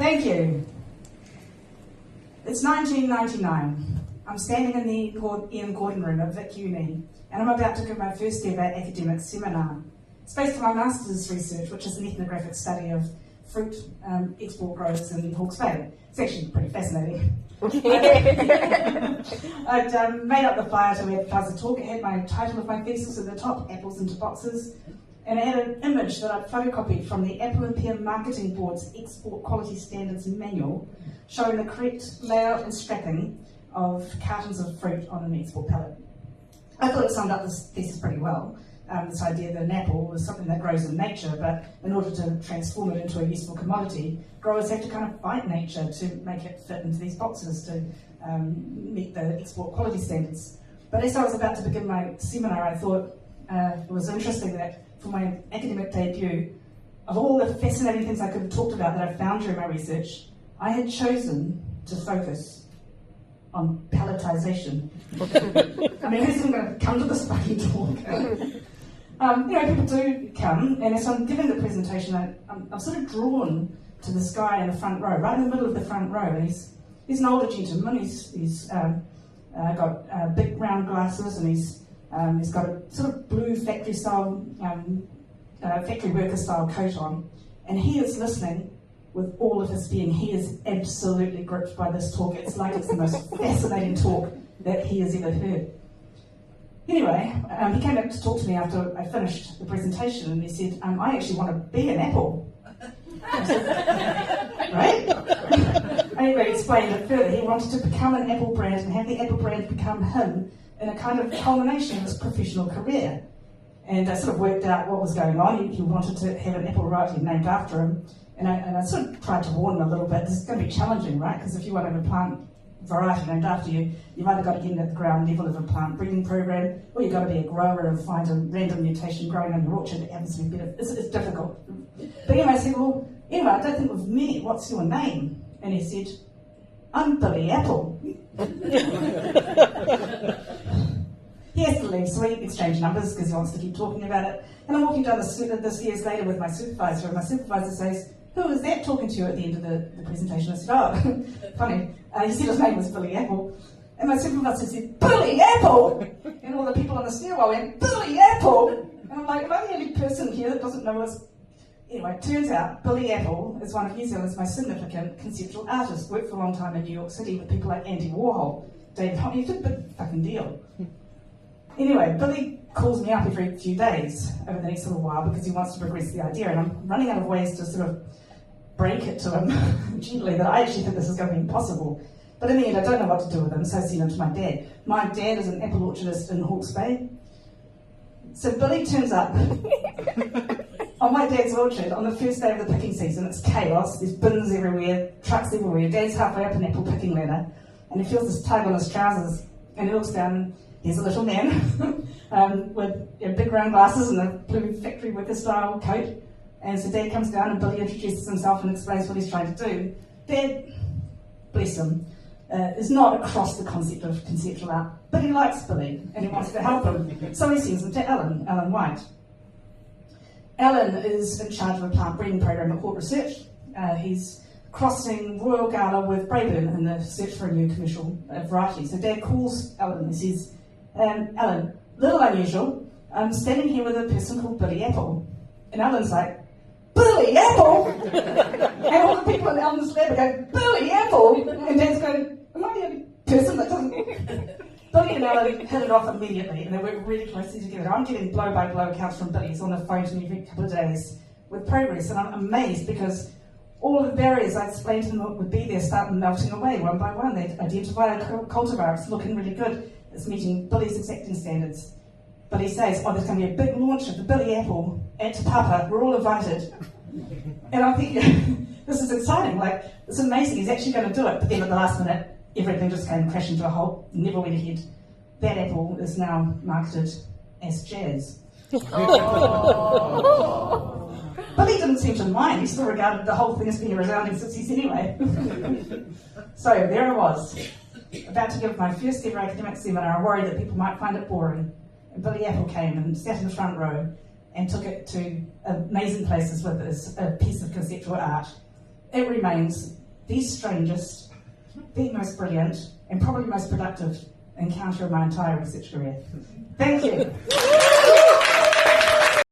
Thank you. It's 1999. I'm standing in the Ian Gordon room at Vic Uni, and I'm about to give my first ever academic seminar. It's based on my master's research, which is an ethnographic study of fruit export growers in Hawke's Bay. It's actually pretty fascinating. I'd made up the flyer to advertise the talk. It had my title of my thesis at the top, Apples into Boxes, and it had an image that I'd photocopied from the Apple and Pear Marketing Board's Export Quality Standards Manual, showing the correct layout and strapping of cartons of fruit on an export pallet. I thought it summed up this thesis pretty well. This idea that an apple was something that grows in nature, but in order to transform it into a useful commodity, growers have to kind of fight nature to make it fit into these boxes to meet the export quality standards. But as I was about to begin my seminar, I thought it was interesting that for my academic debut, of all the fascinating things I could have talked about that I found during my research, I had chosen to focus on palletization. I mean, who's even going to come to this fucking talk? People do come, and as I'm giving the presentation, I'm sort of drawn to this guy in the front row, right in the middle of the front row. And he's an older gentleman. He's got big round glasses, and he's got a sort of blue factory worker style coat on, and he is listening with all of his being. He is absolutely gripped by this talk. It's like it's the most fascinating talk that he has ever heard. Anyway, he came up to talk to me after I finished the presentation, and he said, I actually want to be an apple. Right? Anyway, he explained it further. He wanted to become an Apple brand and have the Apple brand become him in a kind of culmination of his professional career. And I sort of worked out what was going on. He wanted to have an apple variety named after him. And I sort of tried to warn him a little bit. This is going to be challenging, right? Because if you want to have a plant variety named after you, you've either got to get in at the ground level of a plant breeding program, or you've got to be a grower and find a random mutation growing on your orchard that happens to be better. It's difficult. But anyway, I said, well, anyway, I don't think we've met. What's your name? And he said, I'm Billy Apple. He has to leave, so we exchange numbers because he wants to keep talking about it. And I'm walking down the street this years later with my supervisor, and my supervisor says, who was that talking to you at the end of the presentation? I said, oh, funny. He said his name was Billy Apple. And my supervisor said, Billy Apple! And all the people on the stairwell went, Billy Apple! And I'm like, am I the only person here that doesn't know us? Anyway, it turns out Billy Apple is one of New Zealand's most significant conceptual artists. Worked for a long time in New York City with people like Andy Warhol, David Hockney. It's a big fucking deal. Anyway, Billy calls me up every few days over the next little while because he wants to progress the idea, and I'm running out of ways to sort of break it to him gently that I actually think this is going to be impossible. But in the end, I don't know what to do with him, so I send him to my dad. My dad is an apple orchardist in Hawke's Bay. So Billy turns up on my dad's orchard on the first day of the picking season. It's chaos, there's bins everywhere, trucks everywhere. Dad's halfway up an apple picking ladder, and he feels this tug on his trousers, and he looks down. He's a little man with big round glasses and a blue factory worker style coat. And so Dad comes down and Billy introduces himself and explains what he's trying to do. Dad, bless him, is not across the concept of conceptual art, but he likes Billy and he wants to help him. So he sends him to Alan White. Alan is in charge of a plant breeding program at Hort Research. He's crossing Royal Gala with Braeburn in the search for a new commercial variety. So Dad calls Alan and says, Alan, little unusual, I'm standing here with a person called Billy Apple. And Alan's like, Billy Apple? And all the people in Alan's lab are going, Billy Apple? And Dad's going, am I the only person that doesn't... Billy and Alan hit it off immediately, and they work really closely together. I'm getting blow-by-blow accounts from Billy. He's on the phone to me every couple of days with progress, and I'm amazed because all of the barriers I explained to them would be there start melting away one by one. They identify a cultivar, it's looking really good. It's meeting Billy's exacting standards. Billy says, oh, there's going to be a big launch of the Billy Apple at Te Papa. We're all invited. And I'm thinking, this is exciting. Like, it's amazing. He's actually going to do it. But then at the last minute, everything just came crashing to a halt. Never went ahead. That apple is now marketed as jazz. Billy didn't seem to mind. He still regarded the whole thing as being a resounding success anyway. So there I was, about to give my first ever academic seminar, worried that people might find it boring. And Billy Apple came and sat in the front row and took it to amazing places with a piece of conceptual art. it remains the strangest, the most brilliant, and probably most productive encounter of my entire research career. Thank you.